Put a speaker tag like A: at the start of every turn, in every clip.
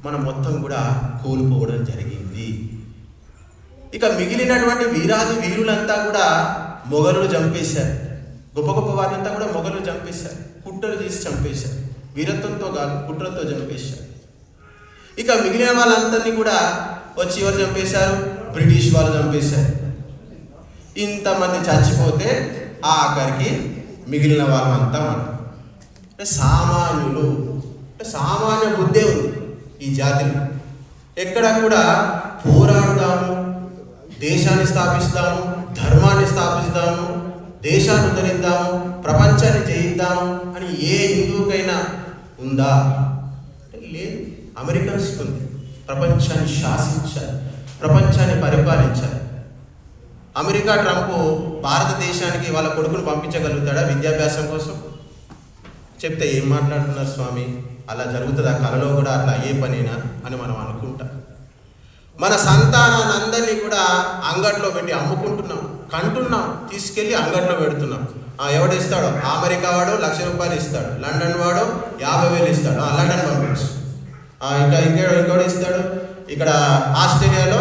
A: మనం మొత్తం కూడా కూలిపోవడం జరిగింది. ఇక మిగిలినటువంటి వీరాది వీరులంతా కూడా మొఘలులు చంపేశారు. గొప్ప గొప్ప వారినంతా కూడా మొఘలులు చంపేశారు. కుట్రలు తీసి చంపేశారు. వీరత్వంతో కాదు, కుట్రలతో చంపేశారు. ఇక మిగిలిన వాళ్ళందరినీ కూడా వచ్చి ఎవరు చంపేశారు? బ్రిటిష్ వాళ్ళు చంపేశారు. ఇంతమంది చచ్చిపోతే ఆఖరికి మిగిలిన వాళ్ళంతా అంటే సామాన్యులు, సామాన్య బుద్ధే ఉంది ఈ జాతిలో. ఎక్కడ కూడా పోరాడుదాము, దేశాన్ని స్థాపిస్తాము, ధర్మాన్ని స్థాపిస్తాము, దేశాన్ని ఉద్ధరిద్దాము, ప్రపంచాన్ని జయిద్దాము అని ఏ హిందువుకైనా ఉందా? లేదు. అమెరికన్స్ ఉంది. ప్రపంచాన్ని శాసించాలి, ప్రపంచాన్ని పరిపాలించాలి. అమెరికా ట్రంప్ భారతదేశానికి వాళ్ళ కొడుకును పంపించగలుగుతాడా విద్యాభ్యాసం కోసం? చెప్తే ఏం మాట్లాడుతున్నారు స్వామి, అలా జరుగుతుందా? కలలో కూడా అట్లా అయ్యే పనేనా అని మనం అనుకుంటాం. మన సంతానాన్ని అందరినీ కూడా అంగట్లో పెట్టి అమ్ముకుంటున్నాం, కంటున్నాం, తీసుకెళ్ళి అంగట్లో పెడుతున్నాం. ఎవడు ఇస్తాడో? అమెరికా వాడు ₹1,00,000 ఇస్తాడు, లండన్ వాడు 50,000 ఇస్తాడు, లండన్ పంపించు. ఇంకోటి ఇస్తాడు. ఇక్కడ ఆస్ట్రేలియాలో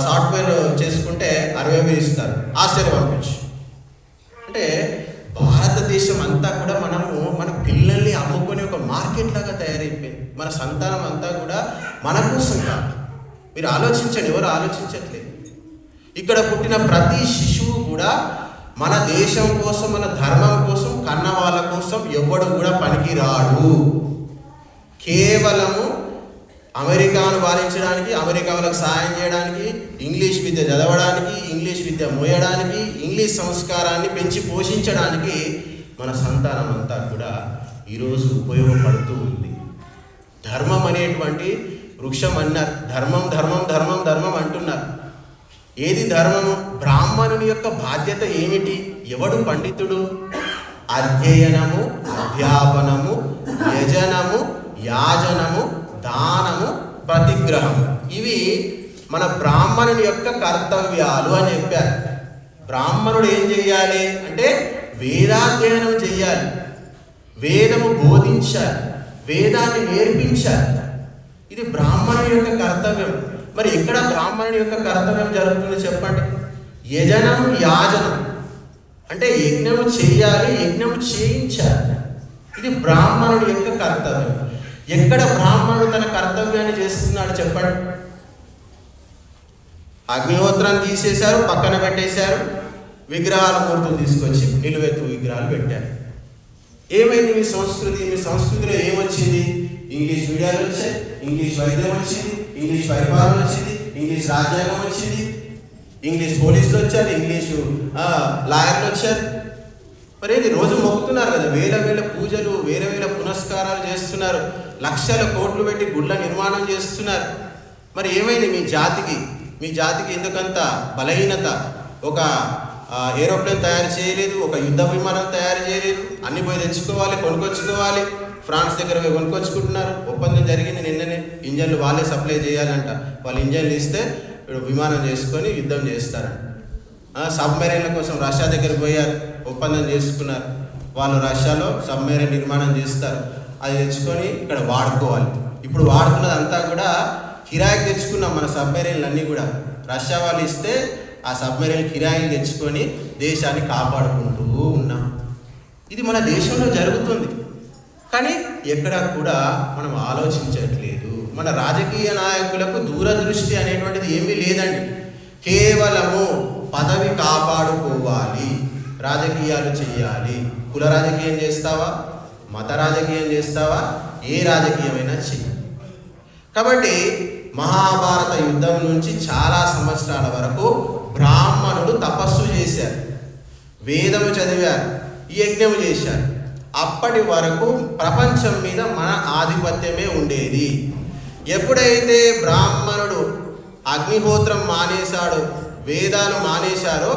A: సాఫ్ట్వేర్ చేసుకుంటే 60,000 ఇస్తారు, ఆస్ట్రేలియా పంపించు. అంటే భారతదేశం అంతా కూడా మనము మన పిల్లల్ని అమ్ముకొని ఒక మార్కెట్ లాగా తయారైపోయింది. మన సంతానం అంతా కూడా మన కోసం కాదు. మీరు ఆలోచించండి, ఎవరు ఆలోచించట్లేదు. ఇక్కడ పుట్టిన ప్రతి శిశువు కూడా మన దేశం కోసం, మన ధర్మం కోసం, కన్న వాళ్ళ కోసం ఎవడు కూడా పనికి రాడు. కేవలము అమెరికాను పాలించడానికి, అమెరికా వాళ్ళకి సహాయం చేయడానికి, ఇంగ్లీష్ విద్య చదవడానికి, ఇంగ్లీష్ విద్య మోయడానికి, ఇంగ్లీష్ సంస్కారాన్ని పెంచి పోషించడానికి మన సంతానం అంతా కూడా ఈరోజు ఉపయోగపడుతూ ఉంది. ధర్మం అనేటువంటి వృక్షం అన్నారు. ధర్మం ధర్మం ధర్మం ధర్మం అంటున్నారు. ఏది ధర్మము? బ్రాహ్మణుని యొక్క బాధ్యత ఏమిటి? ఎవడు పండితుడు? అధ్యయనము, అధ్యాపనము, యజనము, యాజనము, దానము, ప్రతిగ్రహము. ఇవి మన బ్రాహ్మణుని యొక్క కర్తవ్యాలు అని చెప్పారు. బ్రాహ్మణుడు ఏం చెయ్యాలి అంటే వేదాధ్యయనం చెయ్యాలి, వేదము బోధించాలి, వేదాన్ని నేర్పించాలి. ఇది బ్రాహ్మణుని యొక్క కర్తవ్యం. మరి ఎక్కడ బ్రాహ్మణుని యొక్క కర్తవ్యం జరుగుతుంది చెప్పండి? యజనం, యాజనం అంటే యజ్ఞము చెయ్యాలి, యజ్ఞము చేయించాలి. ఇది బ్రాహ్మణుడి యొక్క కర్తవ్యం. ఎక్కడ బ్రాహ్మణుడు తన కర్తవ్యాన్ని చేస్తున్నాడు చెప్పండి? అగ్నిహోత్రాన్ని తీసేశారు, పక్కన పెట్టేశారు, విగ్రహాల మూర్తులు తీసుకొచ్చి నిలువెత్తు విగ్రహాలు పెట్టారు. ఏమైంది మీ సంస్కృతి? మీ సంస్కృతిలో ఏమొచ్చింది? ఇంగ్లీష్ మీడియాలు వచ్చాయి, ఇంగ్లీష్ వైద్యం వచ్చింది, ఇంగ్లీష్ పరిపాలన వచ్చింది, ఇంగ్లీష్ రాజ్యాంగం వచ్చింది, ఇంగ్లీష్ పోలీసులు వచ్చారు, ఇంగ్లీషు లాయర్లు వచ్చారు. మరి ఏంటి? రోజు మొక్కుతున్నారు కదా, వేల వేల పూజలు, వేల వేల పునస్కారాలు చేస్తున్నారు, లక్షల కోట్లు పెట్టి గుళ్ళ నిర్మాణం చేస్తున్నారు. మరి ఏమైంది మీ జాతికి? మీ జాతికి ఎందుకంత బలహీనత? ఒక ఏరోప్లేన్ తయారు చేయలేదు, ఒక యుద్ధ విమానం తయారు చేయలేదు. అన్ని పోయి తెచ్చుకోవాలి, కొనుక్కొచ్చుకోవాలి. ఫ్రాన్స్ దగ్గర పోయి కొనుక్కొచ్చుకుంటున్నారు. ఒప్పందం జరిగింది నిన్ననే. ఇంజన్లు వాళ్ళే సప్లై చేయాలంట. వాళ్ళు ఇంజన్లు ఇస్తే ఇప్పుడు విమానం చేసుకొని యుద్ధం చేస్తారంట. సబ్మెరైన్ల కోసం రష్యా దగ్గర పోయారు, ఒప్పందం చేసుకున్నారు. వాళ్ళు రష్యాలో సబ్మెరైన్ నిర్మాణం చేస్తారు. అది తెచ్చుకొని ఇక్కడ వాడుకోవాలి. ఇప్పుడు వాడుతున్నదంతా కూడా కిరాయికి తెచ్చుకున్నాం. మన సబ్మెరైన్లు అన్నీ కూడా రష్యా వాళ్ళు ఇస్తే ఆ సబ్మెరైన్ కిరాయిలు తెచ్చుకొని దేశాన్ని కాపాడుకుంటూ ఉన్నాం. ఇది మన దేశంలో జరుగుతుంది. కానీ ఎక్కడా కూడా మనం ఆలోచించట్లేదు. మన రాజకీయ నాయకులకు దూరదృష్టి అనేటువంటిది ఏమీ లేదండి. కేవలము పదవి కాపాడుకోవాలి, రాజకీయాలు చేయాలి. కుల రాజకీయం చేస్తావా, మత రాజకీయం చేస్తావా, ఏ రాజకీయమైనా చెయ్యి. కాబట్టి మహాభారత యుద్ధం నుంచి చాలా సంవత్సరాల వరకు బ్రాహ్మణులు తపస్సు చేశారు, వేదము చదివారు, యజ్ఞము చేశారు. అప్పటి వరకు ప్రపంచం మీద మన ఆధిపత్యమే ఉండేది. ఎప్పుడైతే బ్రాహ్మణుడు అగ్నిహోత్రం మానేశాడో, వేదాలు మానేశారో,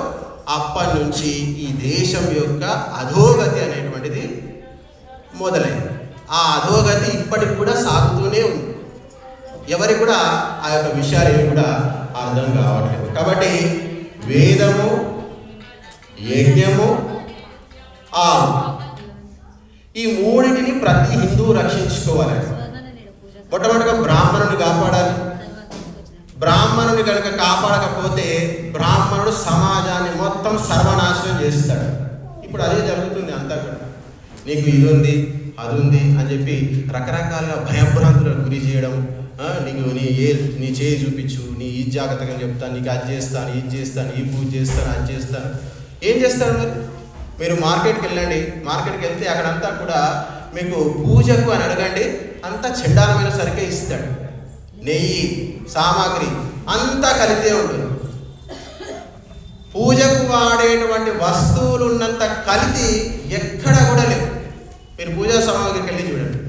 A: అప్పటి నుంచి ఈ దేశం యొక్క అధోగతి అనేటువంటిది మొదలైంది. ఆ అధోగతి ఇప్పటికి కూడా సాగుతూనే ఉంది. ఎవరికి కూడా ఆ యొక్క విషయాలు ఏమి కూడా అర్థం కావట్లేదు. కాబట్టి వేదము, యజ్ఞము, ఈ మూడింటిని ప్రతి హిందువు రక్షించుకోవాలి. మొట్టమొదటిగా బ్రాహ్మణుని కాపాడాలి. బ్రాహ్మణుని కనుక కాపాడకపోతే బ్రాహ్మణుడు సమాజాన్ని మొత్తం సర్వనాశనం చేస్తాడు. ఇప్పుడు అదే జరుగుతుంది అంతా కూడా. నీకు ఇది ఉంది అది ఉంది అని చెప్పి రకరకాలుగా భయభ్రాంతులకు గురి చేయడం. నీకు నీ చేయి చూపించు, నీ ఈ జాగ్రత్తగా చెప్తాను, నీకు అది చేస్తాను, ఇది చేస్తాను, ఈ పూజ చేస్తాను, అది చేస్తాను. ఏం చేస్తాడు మరి? మీరు మార్కెట్కి వెళ్ళండి, మార్కెట్కి వెళ్తే అక్కడంతా కూడా మీకు పూజకు అని అడగండి, అంతా చండాలమైన సరికే ఇస్తాడు. నెయ్యి, సామాగ్రి అంతా కలితే ఉంటుంది. పూజకు వాడేటువంటి వస్తువులు ఉన్నంత కలితి ఎక్కడ కూడా లేవు. మీరు పూజా సామాగ్రికి వెళ్ళి చూడండి.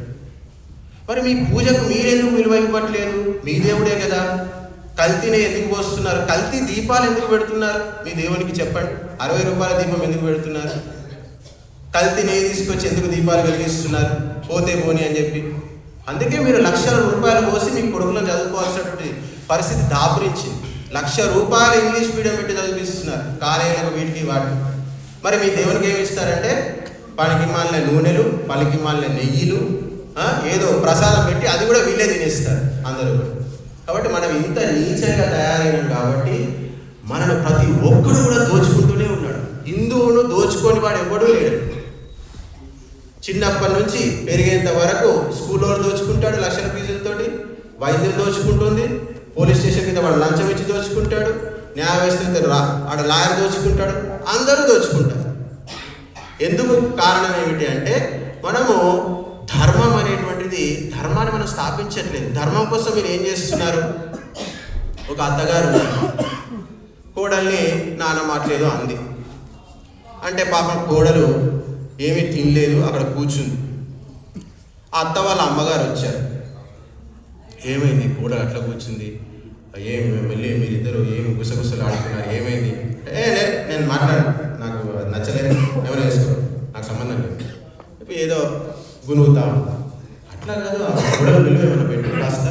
A: మరి మీ పూజకు మీరెందుకు విలువ ఇవ్వట్లేదు? మీ దేవుడే కదా. కల్తీనే ఎందుకు పోస్తున్నారు? కల్తీ దీపాలు ఎందుకు పెడుతున్నారు? మీ దేవునికి చెప్పండి. 60 రూపాయల దీపం ఎందుకు పెడుతున్నారు? కల్తీ నెయ్యి తీసుకొచ్చి ఎందుకు దీపాలు వెలిగిస్తున్నారు? పోతే పోని అని చెప్పి. అందుకే మీరు లక్షల రూపాయలు పోసి మీ కొడుకులను చదువుకోవాల్సినటువంటి పరిస్థితి దాపురించింది. 1,00,000 రూపాయలు ఇంగ్లీష్ మీడియం పెట్టి చదివిస్తున్నారు, కాలేజీలకు, వీటికి వాటికి. మరి మీ దేవునికి ఏమి ఇస్తారంటే పనికి మాలిన నూనెలు, పలికి మాలిన నెయ్యిలు, ఏదో ప్రసాదం పెట్టి అది కూడా వీళ్ళే తినేస్తారు అందరూ కూడా. కాబట్టి మనం ఇంత నీచంగా తయారైనాం కాబట్టి మనను ప్రతి ఒక్కడు కూడా దోచుకుంటూనే ఉన్నాడు. హిందువును దోచుకొని వాడు ఎవడూ లేడు. చిన్నప్పటి నుంచి పెరిగేంత వరకు స్కూల్లో దోచుకుంటాడు లక్షల ఫీజులతోటి, వైద్యం దోచుకుంటుంది, పోలీస్ స్టేషన్ కింద వాడు లంచం ఇచ్చి దోచుకుంటాడు, న్యాయ వ్యవస్థ ఆడ లాయర్ దోచుకుంటాడు, అందరూ దోచుకుంటారు. ఎందుకు కారణం ఏమిటి అంటే మనము ధర్మం అనేటువంటిది, ధర్మాన్ని మనం స్థాపించట్లేదు. ధర్మం కోసం మీరు ఏం చేస్తున్నారు? ఒక అత్తగారు కోడల్ని నాన్న మాట్లేదో అంది అంటే పాపం కోడలు ఏమీ తినలేదు, అక్కడ కూర్చుంది. ఆ అత్త వాళ్ళ అమ్మగారు వచ్చారు. ఏమైంది కోడలు అట్లా కూర్చుంది? మళ్ళీ మీరిద్దరు ఏమి గుసగుసలు ఆడుతున్నారు, ఏమైంది? నేను మాట్లాడు, నాకు నచ్చలేదు, ఏమైనా వేసుకో, నాకు సంబంధం లేదు. ఇప్పుడు ఏదో గునుగుతా అట్లా కాదు. ఆమె కోడలు విలువ ఏమైనా పెట్టి కాస్త,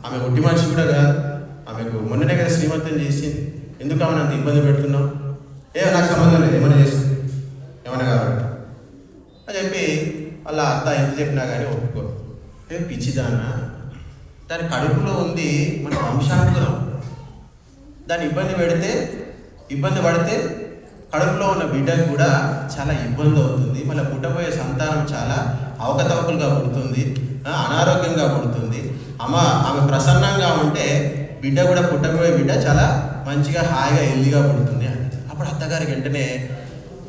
A: ఆమె ఒట్టి మనిషి కూడా కాదు, ఆమెకు మొన్ననే కదా శ్రీమంతం చేసింది, ఎందుకు ఆమెను అంత ఇబ్బంది పెడుతున్నావు? నాకు సంబంధం లేదు, ఏమైనా చేసుకో, ఏమైనా కావాలి అని చెప్పి వాళ్ళ అత్త ఎంత చెప్పినా కానీ ఒప్పుకో. పిచ్చిదానా, దాని కడుపులో ఉంది మన వంశాంకురం, దాన్ని ఇబ్బంది పడితే కడుపులో ఉన్న బిడ్డకు కూడా చాలా ఇబ్బంది అవుతుంది. మళ్ళీ పుట్టబోయే సంతానం చాలా అవకతవకలుగా పుడుతుంది, అనారోగ్యంగా పుడుతుంది. ఆమె ప్రసన్నంగా ఉంటే బిడ్డ కూడా పుట్టబోయే బిడ్డ చాలా మంచిగా హాయిగా హెల్దీగా పుడుతుంది అని. అప్పుడు అత్తగారికి వెంటనే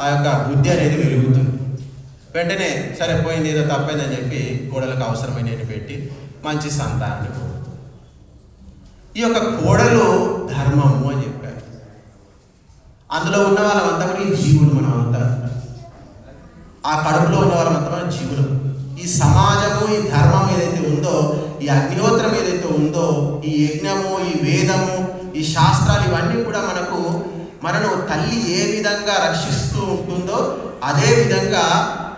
A: ఆ యొక్క బుద్ధి అనేది వెలుగుతుంది. వెంటనే సరే పోయింది, ఏదో తప్పైందని చెప్పి కోడలకు అవసరమైనవి పెట్టి మంచి సంతానాన్ని కోరు. ఈ యొక్క కోడలు ధర్మము అని చెప్పారు. అందులో ఉన్న వాళ్ళంతా కూడా ఈ జీవులు, మనం అంతా ఆ కడుపులో ఉన్న వాళ్ళంతా మన జీవులు. ఈ సమాజము, ఈ ధర్మం ఏదైతే ఉందో, ఈ అగ్నిహోత్రం ఏదైతే ఉందో, ఈ యజ్ఞము, ఈ వేదము, ఈ శాస్త్రాలు, ఇవన్నీ కూడా మనను తల్లి ఏ విధంగా రక్షిస్తూ ఉంటుందో అదే విధంగా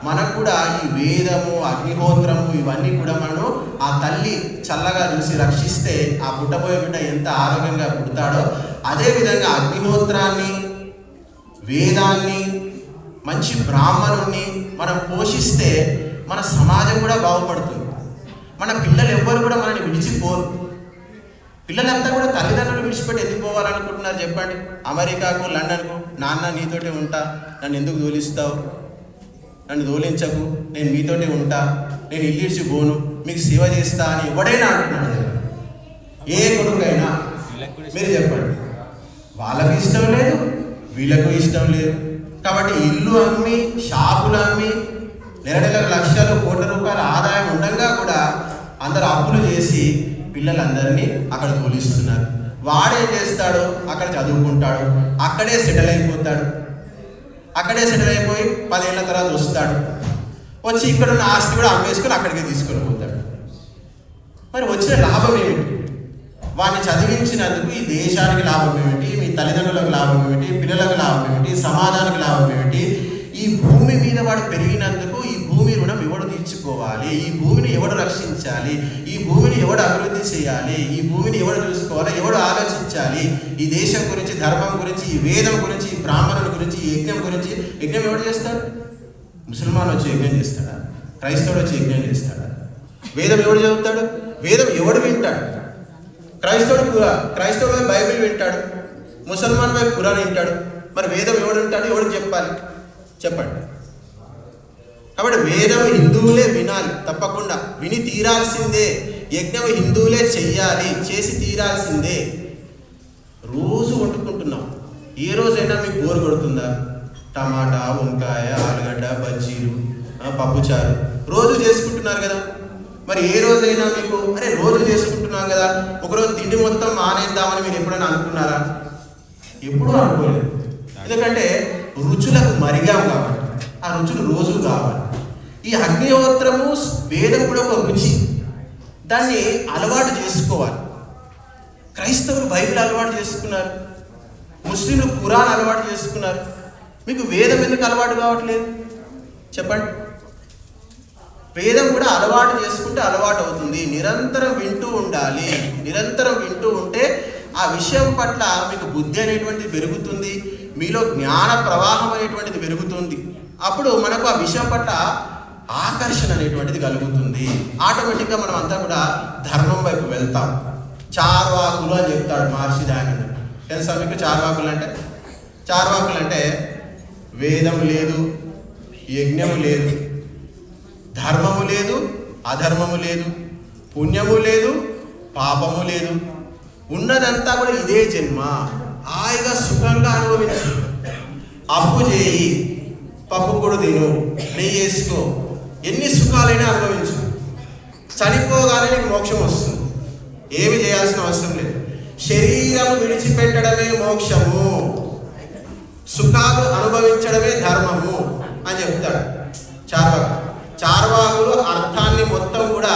A: మనకు కూడా ఈ వేదము, అగ్నిహోత్రము ఇవన్నీ కూడా మనను ఆ తల్లి చల్లగా చూసి రక్షిస్తే ఆ పుట్టబోయే బిడ్డ ఎంత ఆరోగ్యంగా పుడతాడో, అదేవిధంగా అగ్నిహోత్రాన్ని, వేదాన్ని, మంచి బ్రాహ్మణుణ్ణి మనం పోషిస్తే మన సమాజం కూడా బాగుపడుతుంది. మన పిల్లలు ఎవ్వరు కూడా మనల్ని విడిచిపోరు. పిల్లలంతా కూడా తల్లిదండ్రులు విడిచిపెట్టి ఎందుకు పోవాలనుకుంటున్నారు చెప్పండి? అమెరికాకు, లండన్కు, నాన్న నీతోటి ఉంటా, నన్ను ఎందుకు తోలిస్తావు, నన్ను తోలించకు, నేను మీతోటి ఉంటా, నేను ఇల్లిడిచి పోను, మీకు సేవ చేస్తా అని ఎవడైనా అంటున్నాడు. ఏ కొడుకైనా మీరు చెప్పండి. వాళ్ళకి ఇష్టం లేదు, వీళ్ళకు ఇష్టం లేదు. కాబట్టి ఇల్లు అమ్మి, షాపులు అమ్మి, నెలకు లక్షలు, కోట్ల రూపాయల ఆదాయం ఉండగా కూడా అందరూ అప్పులు చేసి పిల్లలందరినీ అక్కడ తోలిస్తున్నారు. వాడేం చేస్తాడు? అక్కడ చదువుకుంటాడు, అక్కడే సెటిల్ అయిపోతాడు. అక్కడే సెటిల్ అయిపోయి 10 ఏళ్ళ తర్వాత వస్తాడు. వచ్చి ఇక్కడున్న ఆస్తి కూడా అమ్మేసుకొని అక్కడికి తీసుకొని పోతాడు. మరి వచ్చిన లాభం ఏమిటి? వాడిని చదివించినందుకు ఈ దేశానికి లాభం ఏమిటి? మీ తల్లిదండ్రులకు లాభం ఏమిటి? పిల్లలకు లాభం ఏమిటి? సమాజానికి లాభం ఏమిటి? ఈ భూమి మీద వాడు పెరిగినందుకు ఈ భూమి రుణం ఎవడు తీర్చుకోవాలి? ఈ భూమిని ఎవడు రక్షించాలి? ఈ భూమిని ఎవడు అభివృద్ధి చేయాలి? ఈ భూమిని ఎవడు చూసుకోవాలి? ఎవడు ఆలోచించాలి? ఈ దేశం గురించి, ధర్మం గురించి, ఈ వేదం గురించి, ఈ బ్రాహ్మణుల గురించి, ఈ యజ్ఞం గురించి. యజ్ఞం ఎవడు చేస్తాడు? ముసల్మాన్ వచ్చి యజ్ఞం చేస్తాడా? క్రైస్తవుడు వచ్చి యజ్ఞం చేస్తాడా? వేదం ఎవడు చదువుతాడు? వేదం ఎవడు వింటాడు? క్రైస్తవుడు బైబిల్ వింటాడు, ముసల్మాన్ వైపు ఖురాన్ వింటాడు. మరి వేదం ఎవడు వింటాడు? ఎవడు చెప్పాలి? చెప్పండి. కాబట్టి వేదం హిందువులే వినాలి, తప్పకుండా విని తీరాల్సిందే. యజ్ఞం హిందువులే చెయ్యాలి, చేసి తీరాల్సిందే. రోజు వండుకుంటున్నాం, ఏ రోజైనా మీకు బోరు కొడుతుందా? టమాటా, వంకాయ, ఆలుగడ్డ, బజ్జీలు, పప్పుచారు రోజు చేసుకుంటున్నారు కదా. మరి ఏ రోజైనా మీకు అరే రోజు చేసుకుంటున్నాం కదా, ఒకరోజు తిండి మొత్తం మానేద్దామని మీరు ఎప్పుడైనా అనుకున్నారా? ఎప్పుడూ అనుకోలేదు. ఎందుకంటే రుచులకు మరిగాం కాబట్టి, ఆ రుచులు రోజు కావాలి. ఈ అగ్నిహోత్రము వేదం కూడా ఒక రుచి, దాన్ని అలవాటు చేసుకోవాలి. క్రైస్తవులు బైబిల్ అలవాటు చేసుకున్నారు, ముస్లింలు ఖురాన్ అలవాటు చేసుకున్నారు. మీకు వేదం ఎందుకు అలవాటు కావట్లేదు? చెప్పండి. వేదం కూడా అలవాటు చేసుకుంటే అలవాటు అవుతుంది. నిరంతరం వింటూ ఉండాలి. నిరంతరం వింటూ ఉంటే ఆ విషయం పట్ల మీకు బుద్ధి అనేటువంటిది పెరుగుతుంది, మీలో జ్ఞాన ప్రవాహం అనేటువంటిది పెరుగుతుంది. అప్పుడు మనకు ఆ విషయం పట్ల ఆకర్షణ అనేటువంటిది కలుగుతుంది. ఆటోమేటిక్గా మనం అంతా కూడా ధర్మం వైపు వెళ్తాం. చార్వాకులు అని చెప్తాడు మహర్షి దయానందుడు. తెలుసా మీకు చార్వాకులు అంటే? చార్వాకులు అంటే వేదం లేదు, యజ్ఞము లేదు, ధర్మము లేదు, అధర్మము లేదు, పుణ్యము లేదు, పాపము లేదు, ఉన్నదంతా కూడా ఇదే జన్మ, హాయిగా సుఖంగా అనుభవించు. అప్పు చేయి, పప్పు కూడా తిను, నెయ్యి వేసుకో, ఎన్ని సుఖాలైనా అనుభవించు. చనిపోగానే నీకు మోక్షం వస్తుంది, ఏమి చేయాల్సిన అవసరం లేదు. శరీరము విడిచిపెట్టడమే మోక్షము, సుఖాలు అనుభవించడమే ధర్మము అని చెప్తాడు చార్వాకులు. చార్వాకులు అర్థాన్ని మొత్తం కూడా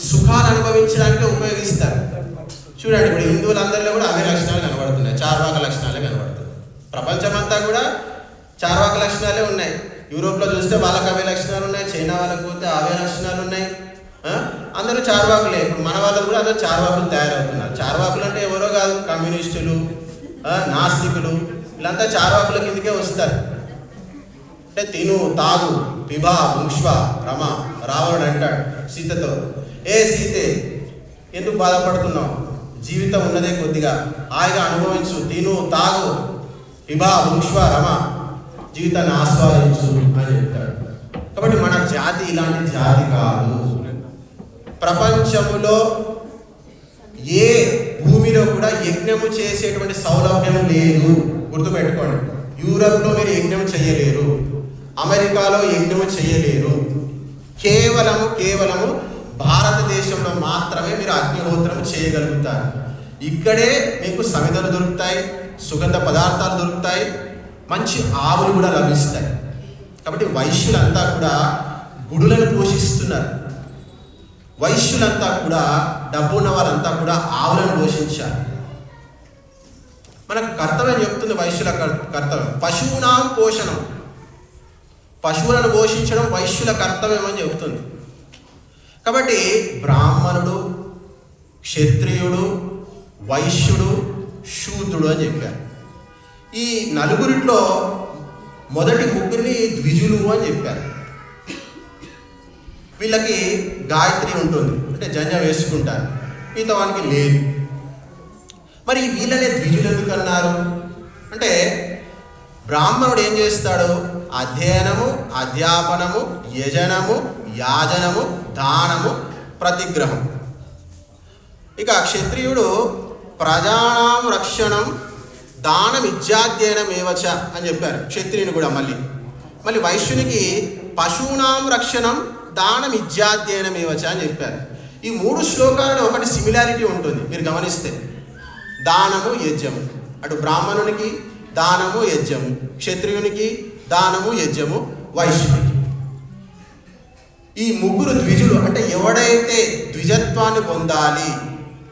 A: సుఖాలు అనుభవించడానికి ఉపయోగిస్తారు. చూడండి, ఇప్పుడు హిందువులందరిలో కూడా అవే లక్షణాలు కనబడుతున్నాయి, చార్వాక లక్షణాలే కనబడుతున్నాయి. ప్రపంచమంతా కూడా చార్వాక లక్షణాలే ఉన్నాయి. యూరోప్లో చూస్తే వాళ్ళకి అవే లక్షణాలు ఉన్నాయి, చైనా వాళ్ళకి పోతే అవే లక్షణాలు ఉన్నాయి. అందరూ చార్వాకులే. ఇప్పుడు మన వాళ్ళు కూడా అందరూ చార్వాకులు తయారవుతున్నారు. చార్వాకులు అంటే ఎవరో కాదు, కమ్యూనిస్టులు, నాస్తికులు, వీళ్ళంతా చార్వాకుల కిందకే వస్తారు. అంటే తిను, తాగు, పిబా, భుంక్ష్వ, రమ. రావణుడు అంటాడు సీతతో, ఏ సీతే ఎందుకు బాధపడుతున్నావు? జీవితం ఉన్నదే కొద్దిగా, హాయిగా అనుభవించు, తిను, తాగు, పిబా, భుంక్ష్వ, రమ, జీవితాన్ని ఆస్వాదించు అని చెప్తాడు. కాబట్టి మన జాతి ఇలాంటి జాతి కాదు. ప్రపంచములో ఏ భూమిలో కూడా యజ్ఞము చేసేటువంటి సౌలభ్యం లేదు, గుర్తుపెట్టుకోండి. యూరప్లో మీరు యజ్ఞం చేయలేరు, అమెరికాలో యజ్ఞం చేయలేరు. కేవలము భారతదేశంలో మాత్రమే మీరు అగ్నిహోత్రం చేయగలుగుతారు. ఇక్కడే మీకు సమిధలు దొరుకుతాయి, సుగంధ పదార్థాలు దొరుకుతాయి, మంచి ఆవులు కూడా లభిస్తాయి. కాబట్టి వైశ్యులంతా కూడా గుడులను పోషిస్తున్నారు. వైశ్యులంతా కూడా, డబ్బున్న వాళ్ళంతా కూడా ఆవులను పోషించారు. మనకు కర్తవ్యం చెప్తుంది వైశ్యుల కర్తవ్యం, పశువునాం పోషణం. పశువులను పోషించడం వైశ్యుల కర్తవ్యం అని చెబుతుంది. కాబట్టి బ్రాహ్మణుడు, క్షత్రియుడు, వైశ్యుడు, శూద్రుడు అని చెప్పారు. ఈ నలుగురిలో మొదటి ముగ్గురిని ద్విజులు అని చెప్పారు. వీళ్ళకి గాయత్రి ఉంటుంది, అంటే జంజం వేసుకుంటారు, మిగతా వానికి లేదు. మరి వీళ్ళనే ద్విజులు ఎందుకు అన్నారు అంటే, బ్రాహ్మణుడు ఏం చేస్తాడు? అధ్యయనము, అధ్యాపనము, యజనము, యాజనము, దానము, ప్రతిగ్రహం. ఇక క్షత్రియుడు ప్రజానాం రక్షణం, దానం, ఇజ్జాధ్యయనం ఏవచ అని చెప్పారు క్షత్రియుని కూడా. మళ్ళీ వైశ్యునికి పశూనాం రక్షణం, దానం, ఇజ్జాధ్యయనం ఏవచ అని చెప్పారు. ఈ మూడు శ్లోకాలలో ఒకటి సిమిలారిటీ ఉంటుంది మీరు గమనిస్తే. దానము, యజ్ఞము. అటు బ్రాహ్మణునికి దానము, యజ్ఞము, క్షత్రియునికి దానము, యజ్ఞము, వైశ్యునికి. ఈ ముగ్గురు ద్విజులు అంటే ఎవడైతే ద్విజత్వాన్ని పొందాలి,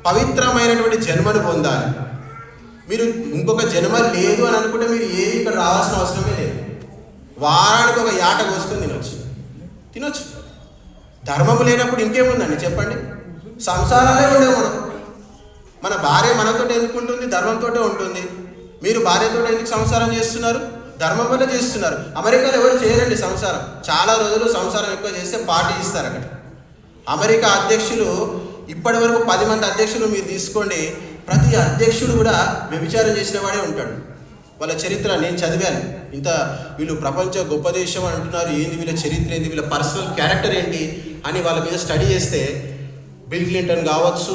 A: పవిత్రమైనటువంటి జన్మను పొందాలి. మీరు ఇంకొక జన్మ లేదు అని అనుకుంటే మీరు ఏమి ఇక్కడ రావాల్సిన అవసరమే లేదు. వారానికి ఒక యాట కోసుకొని తినొచ్చు. ధర్మము లేనప్పుడు ఇంకేముందండి చెప్పండి? సంసారాలే ఉండవు. మన భార్య మనతో ఎందుకు ఉంటుంది? ధర్మంతో ఉంటుంది. మీరు భార్యతో ఎందుకు సంసారం చేస్తున్నారు? ధర్మం వల్ల చేస్తున్నారు. అమెరికాలో ఎవరు చేయరండి సంసారం. చాలా రోజులు సంసారం ఎక్కువ చేస్తే పార్టీ ఇస్తారు అక్కడ. అమెరికా అధ్యక్షులు ఇప్పటి వరకు 10 మంది అధ్యక్షులు మీరు తీసుకోండి, ప్రతి అధ్యక్షుడు కూడా వ్యభిచారం చేసిన వాడే ఉంటాడు. వాళ్ళ చరిత్ర నేను చదివాను. ఇంత వీళ్ళు ప్రపంచ గొప్ప దేశం అని అంటున్నారు, ఏంది వీళ్ళ చరిత్ర ఏంది, వీళ్ళ పర్సనల్ క్యారెక్టర్ ఏంటి అని వాళ్ళ మీద స్టడీ చేస్తే బిల్ క్లింటన్ కావచ్చు,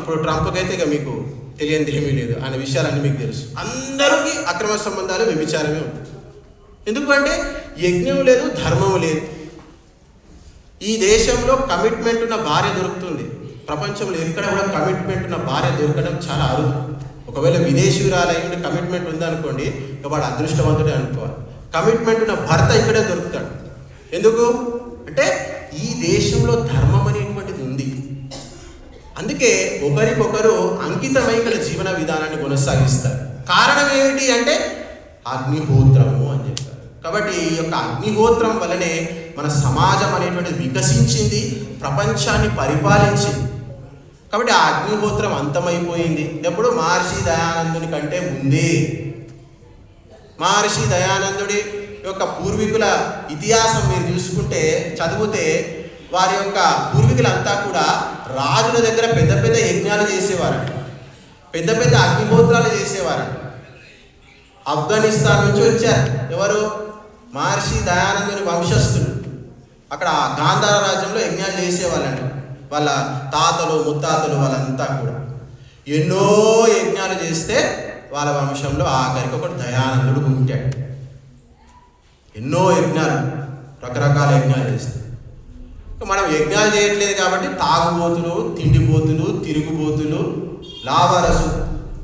A: ఇప్పుడు ట్రంప్కి అయితే ఇక మీకు తెలియంది ఏమీ లేదు, అనే విషయాలన్నీ మీకు తెలుసు. అందరికీ అక్రమ సంబంధాలు వ్యభిచారమే ఉంటుంది. ఎందుకంటే యజ్ఞం లేదు, ధర్మం లేదు. ఈ దేశంలో కమిట్మెంట్ ఉన్న భార్య దొరుకుతుంది. ప్రపంచంలో ఎక్కడ కూడా కమిట్మెంట్ ఉన్న భార్య దొరకడం చాలా అరుదు. ఒకవేళ విదేశీయురాలై ఉండి కమిట్మెంట్ ఉందనుకోండి, ఇక వాడు అదృష్టవంతుడే అనుకోవాలి. కమిట్మెంట్ ఉన్న భర్త ఇక్కడే దొరుకుతాడు. ఎందుకు అంటే ఈ దేశంలో ధర్మం అనేటువంటిది ఉంది. అందుకే ఒకరికొకరు అంకితమై ఇక్కడ జీవన విధానాన్ని కొనసాగిస్తారు. కారణం ఏమిటి అంటే అగ్నిహోత్రము అని చెప్పారు. కాబట్టి ఈ యొక్క అగ్నిహోత్రం వల్లనే మన సమాజం అనేటువంటిది వికసించింది, ప్రపంచాన్ని పరిపాలించింది. కాబట్టి ఆ అగ్నిహోత్రం అంతమైపోయింది. ఎప్పుడు మహర్షి దయానందుని కంటే ముందే. మహర్షి దయానందుడి యొక్క పూర్వీకుల ఇతిహాసం మీరు చూసుకుంటే, చదివితే వారి యొక్క పూర్వీకులంతా కూడా రాజుల దగ్గర పెద్ద పెద్ద యజ్ఞాలు చేసేవారంట, పెద్ద పెద్ద అగ్నిహోత్రాలు చేసేవారంట. ఆఫ్ఘనిస్తాన్ నుంచి వచ్చారు ఎవరు? మహర్షి దయానందుని వంశస్థులు. అక్కడ గాంధార రాజ్యంలో యజ్ఞాలు చేసేవాళ్ళంట. వాళ్ళ తాతలు ముత్తాతలు వాళ్ళంతా కూడా ఎన్నో యజ్ఞాలు చేస్తే వాళ్ళ వంశంలో ఆఖరికి ఒకటి దయానందుడు పుట్టాడు. ఎన్నో యజ్ఞాలు, రకరకాల యజ్ఞాలు చేస్తే మనం యజ్ఞాలు చేయట్లేదు కాబట్టి తాగుబోతులు, తిండిపోతులు, తిరుగుబోతులు, లావారసు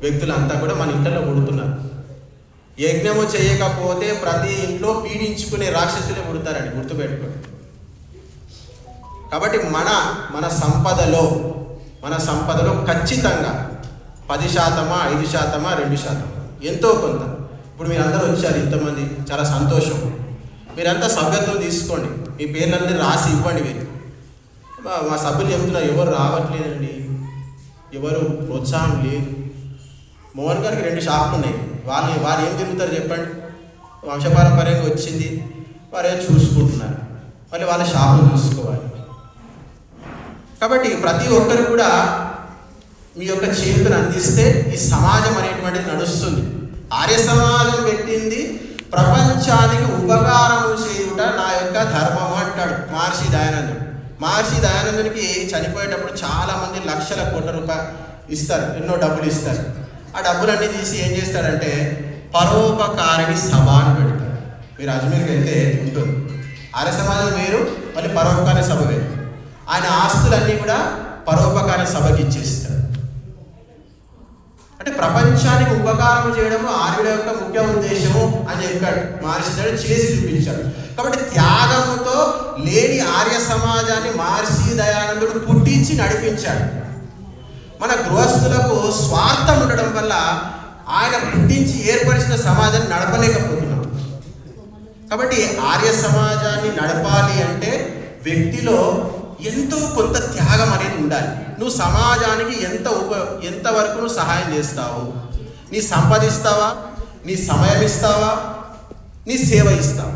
A: వ్యక్తులంతా కూడా మన ఇంట్లో పుడుతున్నారు. యజ్ఞము చేయకపోతే ప్రతి ఇంట్లో పీడించుకునే రాక్షసులే పుడతారండి, గుర్తుపెట్టుకోండి. కాబట్టి మన సంపదలో ఖచ్చితంగా 10%, 5%, 2% ఎంతో కొంత. ఇప్పుడు మీరందరూ వచ్చారు ఇంతమంది, చాలా సంతోషం. మీరంతా సభ్యత్వం తీసుకోండి, మీ పేర్లన్నీ రాసి ఇవ్వండి. మీరు మా సభ్యులు చెప్తున్నారు ఎవరు రావట్లేదండి, ఎవరు ప్రోత్సాహం లేదు. మోహన్ గారికి 2 షాపులు ఉన్నాయి. వారు ఏం తిరుగుతారు చెప్పండి? వంశపారంపర్యంగా వచ్చింది, వారు చూసుకుంటున్నారు, మళ్ళీ వాళ్ళ షాపులు చూసుకోవాలి. కాబట్టి ప్రతి ఒక్కరు కూడా మీ యొక్క చేతులను అందిస్తే ఈ సమాజం అనేటువంటిది నడుస్తుంది. ఆర్య సమాజం పెట్టింది ప్రపంచానికి ఉపకారము చేయుట నా యొక్క ధర్మం అంటాడు మహర్షి దయానందుడు. మహర్షి దయానందునికి చనిపోయేటప్పుడు చాలామంది లక్షల కోట్ల రూపాయలు ఇస్తారు, ఎన్నో డబ్బులు ఇస్తారు. ఆ డబ్బులన్నీ తీసి ఏం చేస్తాడంటే పరోపకారిణి సభ అని పెడతాడు. మీరు అజ్మీర్కి వెళ్తే ఉంటుంది, ఆర్య సమాజం వేరు, మళ్ళీ పరోపకారి సభ వేరు. ఆయన ఆస్తులన్నీ కూడా పరోపకార సభకి ఇచ్చేస్తాడు. అంటే ప్రపంచానికి ఉపకారం చేయడము ఆర్యుల యొక్క ముఖ్య ఉద్దేశము అని చెప్పాడు మహర్షి చేసి చూపించాడు. కాబట్టి త్యాగముతో లేని ఆర్య సమాజాన్ని మహర్షి దయానందుడు పుట్టించి నడిపించాడు. మన గృహస్థులకు స్వార్థం ఉండడం వల్ల ఆయన పుట్టించి ఏర్పరిచిన సమాజాన్ని నడపలేకపోతున్నాం. కాబట్టి ఆర్య సమాజాన్ని నడపాలి అంటే వ్యక్తిలో ఎంతో కొంత త్యాగం అనేది ఉండాలి. నువ్వు సమాజానికి ఎంతవరకు నువ్వు సహాయం చేస్తావు? నీ సంపద ఇస్తావా, నీ సమయం ఇస్తావా, నీ సేవ ఇస్తావా?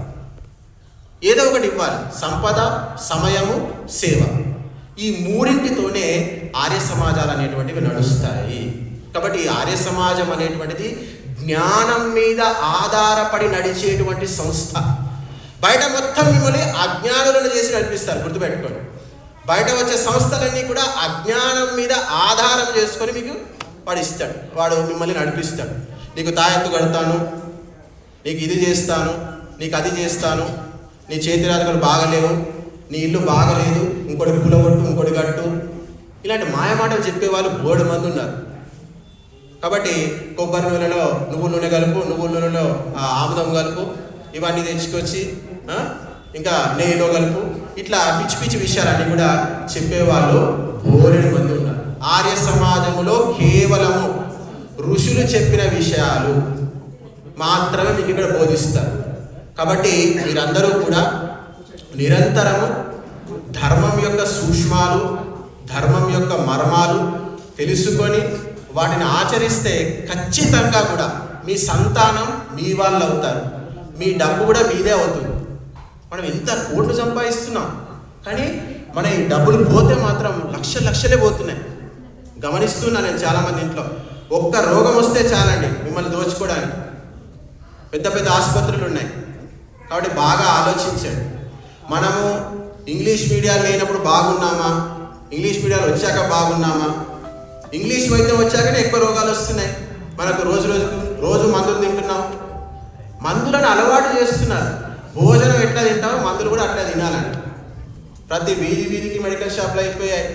A: ఏదో ఒకటి ఇవ్వాలి. సంపద, సమయము, సేవ, ఈ మూడింటితోనే ఆర్య సమాజాలు అనేటువంటివి నడుస్తాయి. కాబట్టి ఆర్య సమాజం అనేటువంటిది జ్ఞానం మీద ఆధారపడి నడిచేటువంటి సంస్థ. బయట మొత్తం మిమ్మల్ని అజ్ఞానులను చేసి నడిపిస్తారు, గుర్తుపెట్టుకోండి. బయట వచ్చే సంస్థలన్నీ కూడా అజ్ఞానం మీద ఆధారం చేసుకొని మీకు పడిస్తాడు, వాడు మిమ్మల్ని నడిపిస్తాడు. నీకు తాయెత్తు కడతాను, నీకు ఇది చేస్తాను, నీకు అది చేస్తాను, నీ చేతిరాజులు బాగలేవు, నీ ఇల్లు బాగలేదు, ఇంకోటి కూలగొట్టు, ఇంకోటి కట్టు, ఇలాంటి మాయమాటలు చెప్పేవాళ్ళు బోర్డు మంది ఉన్నారు. కాబట్టి కొబ్బరి నూనెలో నువ్వుల నూనె కలుపు, నువ్వుల నూనెలో ఆముదం కలుపు, ఇవన్నీ తెచ్చుకొచ్చి ఇంకా నెయ్యిలో కలుపు, ఇట్లా పిచ్చి పిచ్చి విషయాలన్నీ కూడా చెప్పేవాళ్ళు బోలెడు మంది ఉన్నారు. ఆర్య సమాజంలో కేవలము ఋషులు చెప్పిన విషయాలు మాత్రమే మీకు ఇక్కడ బోధిస్తారు. కాబట్టి మీరందరూ కూడా నిరంతరము ధర్మం యొక్క సూక్ష్మాలు, ధర్మం యొక్క మర్మాలు తెలుసుకొని వాటిని ఆచరిస్తే ఖచ్చితంగా కూడా మీ సంతానం మీ వాళ్ళు అవుతారు, మీ డబ్బు కూడా మీదే అవుతుంది. మనం ఎంత కోట్లు సంపాదిస్తున్నాం, కానీ మన ఈ డబ్బులు పోతే మాత్రం లక్షలే పోతున్నాయి. గమనిస్తున్నా నేను చాలామంది ఇంట్లో. ఒక్క రోగం వస్తే చాలండి మిమ్మల్ని దోచుకోవడానికి. పెద్ద ఆసుపత్రులు ఉన్నాయి. కాబట్టి బాగా ఆలోచించండి. మనము ఇంగ్లీష్ మీడియాలు లేనప్పుడు బాగున్నామా, ఇంగ్లీష్ మీడియాలు వచ్చాక బాగున్నామా? ఇంగ్లీష్ వైద్యం వచ్చాకనే ఎక్కువ రోగాలు వస్తున్నాయి మనకు. రోజు మందులు తింటున్నాం. మందులను అలవాటు చేస్తున్నారు. భోజనం ఎట్లా తింటామో మందులు కూడా అట్లా తినాలండి. ప్రతి వీధికి మెడికల్ షాప్లు అయిపోయాయి.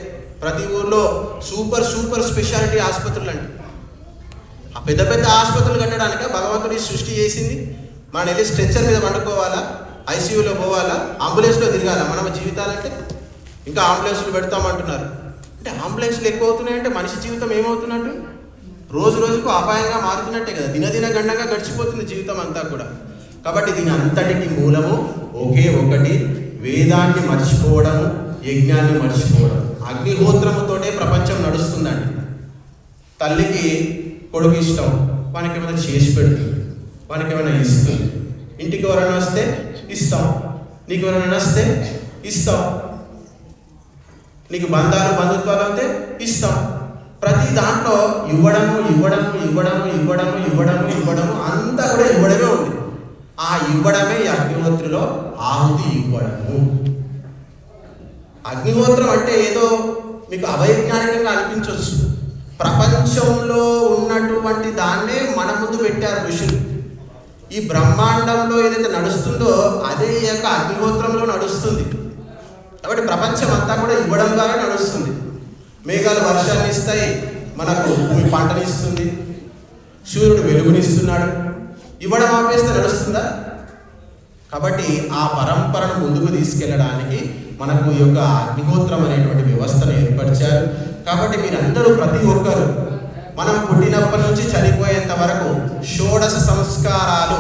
A: ప్రతి ఊర్లో సూపర్ స్పెషాలిటీ ఆసుపత్రులు అండి. ఆ పెద్ద ఆసుపత్రులు కట్టడానికే భగవంతుడి సృష్టి చేసింది. మనం వెళ్ళి స్ట్రెచ్చర్ మీద వండుకోవాలా, ఐసీయూలో పోవాలా, అంబులెన్స్లో తిరగాల మన జీవితాలంటే? ఇంకా అంబులెన్స్లు పెడతామంటున్నారు. అంటే అంబులెన్స్లు ఎక్కువ అవుతున్నాయంటే మనిషి జీవితం ఏమవుతున్నట్టు? రోజుకు అపాయంగా మారుతున్నట్టే కదా. దినదిన గండంగా గడిచిపోతుంది జీవితం అంతా కూడా. కాబట్టి దీని అంతటికి మూలము ఒకే ఒకటి, వేదాన్ని మర్చిపోవడము, యజ్ఞాన్ని మర్చిపోవడం. అగ్నిహోత్రముతోటే ప్రపంచం నడుస్తుందండి. తల్లికి కొడుకు ఇష్టం, వానికి ఏమైనా చేసి పెడుతుంది, వానికి ఏమైనా ఇస్తుంది. ఇంటికి ఎవరైనా వస్తే ఇస్తాం, నీకు ఎవరైనా వస్తే ఇస్తాం, నీకు బంధుత్వాలు అయితే ఇస్తాం. ప్రతి దాంట్లో ఇవ్వడము అంతా కూడా ఇవ్వడమే ఉంది. ఆ ఇవ్వడమే ఈ అగ్నిహోత్రిలో ఆహుతి ఇవ్వడము. అగ్నిహోత్రం అంటే ఏదో మీకు అవైజ్ఞానికంగా అనిపించవచ్చు. ప్రపంచంలో ఉన్నటువంటి దాన్నే మన ముందు పెట్టారు ఋషులు. ఈ బ్రహ్మాండంలో ఏదైతే నడుస్తుందో అదే ఈ యొక్క అగ్నిహోత్రంలో నడుస్తుంది. కాబట్టి ప్రపంచం అంతా కూడా ఇవ్వడం ద్వారా నడుస్తుంది. మేఘాలు వర్షాన్ని ఇస్తాయి, మనకు భూమి పంటని ఇస్తుంది, సూర్యుడు వెలుగునిస్తున్నాడు. ఇవ్వడం ఆపేస్తే నడుస్తుందా? కాబట్టి ఆ పరంపరను ముందుకు తీసుకెళ్ళడానికి మనకు ఈ యొక్క అగ్నిహోత్రం అనేటువంటి వ్యవస్థను ఏర్పరిచారు. కాబట్టి మీరందరూ ప్రతి ఒక్కరు మనం పుట్టినప్పటి నుంచి చనిపోయేంత వరకు షోడశ సంస్కారాలు,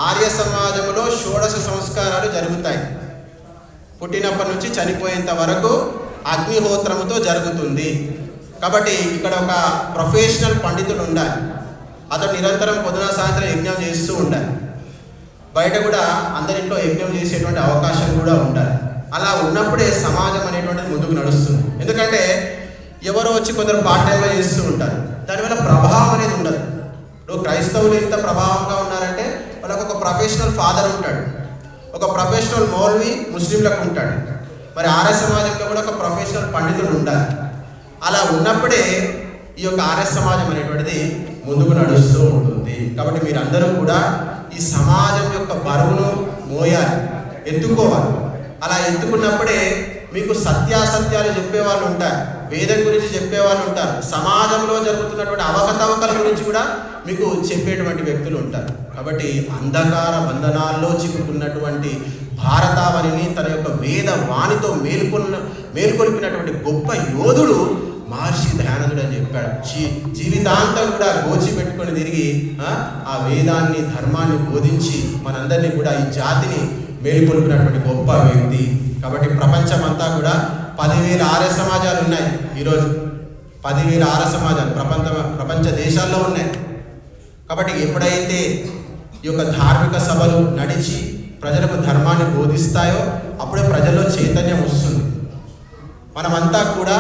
A: ఆర్య సమాజంలో షోడశ సంస్కారాలు జరుగుతాయి. పుట్టినప్పటి నుంచి చనిపోయేంత వరకు అగ్నిహోత్రముతో జరుగుతుంది. కాబట్టి ఇక్కడ ఒక ప్రొఫెషనల్ పండితుడు ఉండాలి. అతను నిరంతరం పొద్దున సాయంత్రం యజ్ఞం చేస్తూ ఉండాలి. బయట కూడా అందరింట్లో యజ్ఞం చేసేటువంటి అవకాశం కూడా ఉండాలి. అలా ఉన్నప్పుడే సమాజం అనేటువంటిది ముందుకు నడుస్తుంది. ఎందుకంటే ఎవరో వచ్చి కొందరు పార్ట్ టైంగా చేస్తూ ఉంటారు, దానివల్ల ప్రభావం అనేది ఉండదు. ఇప్పుడు క్రైస్తవులు ఎంత ప్రభావంగా ఉన్నారంటే వాళ్ళకు ఒక ప్రొఫెషనల్ ఫాదర్ ఉంటాడు, ఒక ప్రొఫెషనల్ మౌల్వి ముస్లింలకు ఉంటాడు. మరి ఆర్య సమాజంలో కూడా ఒక ప్రొఫెషనల్ పండితుడు ఉండాలి. అలా ఉన్నప్పుడే ఈ యొక్క ఆర్య సమాజం అనేటువంటిది ముందుకు నడుస్తూ ఉంటుంది. కాబట్టి మీరందరూ కూడా ఈ సమాజం యొక్క బరువును మోయాలి, ఎత్తుకోవాలి. అలా ఎత్తుకున్నప్పుడే మీకు సత్యాసత్యాలు చెప్పేవాళ్ళు ఉంటారు, వేదం గురించి చెప్పేవాళ్ళు ఉంటారు, సమాజంలో జరుగుతున్నటువంటి అవకతవకల గురించి కూడా మీకు చెప్పేటువంటి వ్యక్తులు ఉంటారు. కాబట్టి అంధకార బంధనాల్లో చిక్కుకున్నటువంటి భారతావనిని తన యొక్క వేద వాణితో మేల్కొల్పినటువంటి గొప్ప యోధుడు మహర్షి దయానందుడు అని చెప్పాడు. జీవితాంతం కూడా గోచి పెట్టుకొని తిరిగి ఆ వేదాన్ని, ధర్మాన్ని బోధించి మనందరినీ కూడా ఈ జాతిని మేలుకొల్పినటువంటి గొప్ప వ్యక్తి. కాబట్టి ప్రపంచం అంతా కూడా 10,000 ఆర్య సమాజాలు ఉన్నాయి. ఈరోజు 10,000 ఆర్య సమాజాలు ప్రపంచ దేశాల్లో ఉన్నాయి. కాబట్టి ఎప్పుడైతే ఈ యొక్క ధార్మిక సభలు నడిచి ప్రజలకు ధర్మాన్ని బోధిస్తాయో అప్పుడే ప్రజల్లో చైతన్యం వస్తుంది. మనమంతా కూడా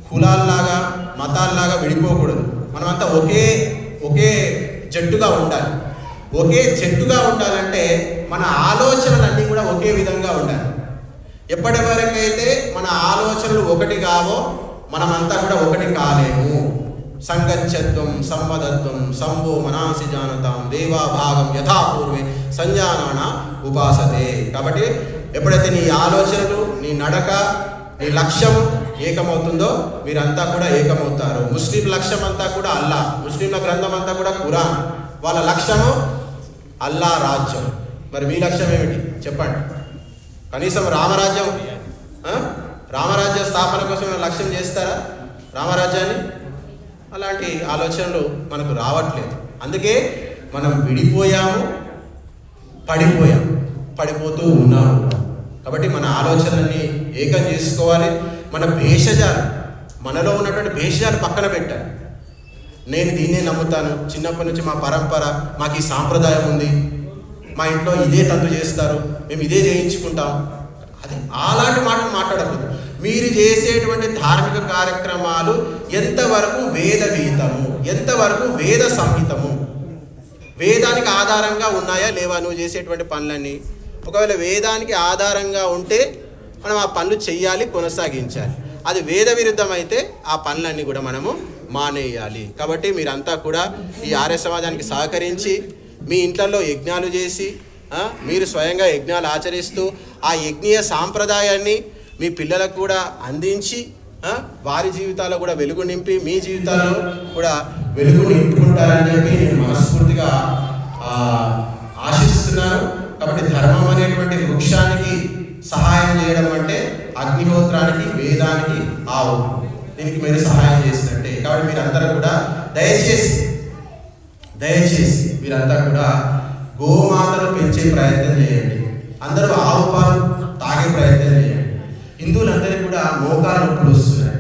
A: కులాల్లాగా, మతాల్లాగా విడిపోకూడదు. మనమంతా ఒకే జట్టుగా ఉండాలి. ఒకే జట్టుగా ఉండాలంటే మన ఆలోచనలన్నీ కూడా ఒకే విధంగా ఉండాలి. ఎప్పటి వరకైతే మన ఆలోచనలు ఒకటి కావో మనమంతా కూడా ఒకటి కాలేము. సంగచ్చత్వం సంవదత్వం సంభో మనాసి జానతాం దేవాభాగం యథాపూర్వే సంజానాన ఉపాసతే. కాబట్టి ఎప్పుడైతే నీ ఆలోచనలు, నీ నడక, నీ లక్ష్యం ఏకమవుతుందో మీరంతా కూడా ఏకమవుతారు. ముస్లిం లక్ష్యం అంతా కూడా అల్లా, ముస్లింల గ్రంథం అంతా కూడా ఖురాన్. వాళ్ళ లక్ష్యము అల్లా రాజ్యం. మరి మీ లక్ష్యం ఏమిటి చెప్పండి? కనీసం రామరాజ్య స్థాపన కోసం లక్ష్యం చేస్తారా రామరాజ్యాన్ని? అలాంటి ఆలోచనలు మనకు రావట్లేదు. అందుకే మనం విడిపోయాము, పడిపోతూ ఉన్నాము. కాబట్టి మన ఆలోచనల్ని ఏకం చేసుకోవాలి. మన భేషజాలు, మనలో ఉన్నటువంటి భేషజాలు పక్కన పెట్టాలి. నేను దీన్నే నమ్ముతాను, చిన్నప్పటి నుంచి మా పరంపర, మాకు ఈ సాంప్రదాయం ఉంది, మా ఇంట్లో ఇదే తంతు చేస్తారు, మేము ఇదే చేయించుకుంటాం. అది అలాంటి మాటలు మాట్లాడకూడదు. మీరు చేసేటువంటి ధార్మిక కార్యక్రమాలు ఎంతవరకు వేద విహితము, ఎంతవరకు వేద సంహితము, వేదానికి ఆధారంగా ఉన్నాయా లేవా నువ్వు చేసేటువంటి పనులన్నీ? ఒకవేళ వేదానికి ఆధారంగా ఉంటే మనం ఆ పనులు చెయ్యాలి, కొనసాగించాలి. అది వేద విరుద్ధం అయితే ఆ పనులన్నీ కూడా మనము మానేయాలి. కాబట్టి మీరంతా కూడా ఈ ఆర్య సమాజానికి సహకరించి మీ ఇంట్లలో యజ్ఞాలు చేసి మీరు స్వయంగా యజ్ఞాలు ఆచరిస్తూ ఆ యజ్ఞీయ సాంప్రదాయాన్ని మీ పిల్లలకు కూడా అందించి వారి జీవితాల్లో కూడా వెలుగు నింపి మీ జీవితాల్లో కూడా వెలుగు నింపుకుంటారని చెప్పి నేను మనస్ఫూర్తిగా ఆశిస్తున్నాను. కాబట్టి ధర్మం అనేటువంటి వృక్షానికి సహాయం చేయడం అంటే అగ్నిహోత్రానికి, వేదానికి, ఆవు, దీనికి మీరు సహాయం చేసినట్టే. కాబట్టి మీరందరూ కూడా దయచేసి మీరంతా కూడా గోమాతను పెంచే ప్రయత్నం చేయండి. అందరూ ఆవు పాలు తాగే ప్రయత్నం చేయండి. హిందువులందరికీ కూడా మోకాలు నొప్పులు వస్తున్నాయి.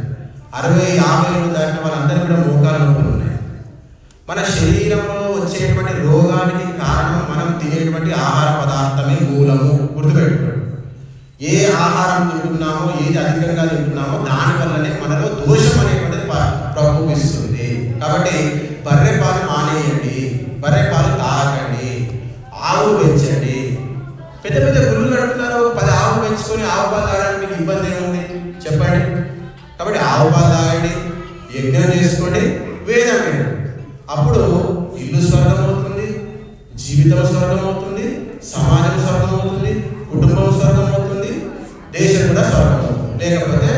A: 60-50 ఏళ్ళు దాటిన వాళ్ళందరికీ కూడా మోకాలు నొప్పులు ఉన్నాయి. మన శరీరంలో వచ్చేటువంటి రోగానికి కారణం మనం తినేటువంటి ఆహార పదార్థమే మూలము. గుర్తుపెట్టుకోండి. ఏ ఆహారం తింటున్నామో, ఏది అధికంగా తింటున్నామో దానివల్లనే మనలో దోషం అనేటువంటిది ప్రకోపిస్తుంది. కాబట్టి బర్రె పాలు మానేయండి, బర్రె పాలు తాగండి, ఆవులు పెంచండి. పెద్ద పెద్ద గుళ్ళు కడుతున్నారు, 10 ఆవులు పెంచుకొని ఆవు పాలు తాగడానికి మీకు ఇబ్బంది ఏముంది చెప్పండి? కాబట్టి ఆవు పాలు తాగండి, యజ్ఞం చేసుకోండి, వేదం వినండి. అప్పుడు ఇల్లు స్వర్గం అవుతుంది, జీవితం స్వర్గం అవుతుంది, సమాజం స్వర్గం అవుతుంది, కుటుంబం స్వర్గం అవుతుంది, దేశం కూడా స్వర్గం అవుతుంది. లేకపోతే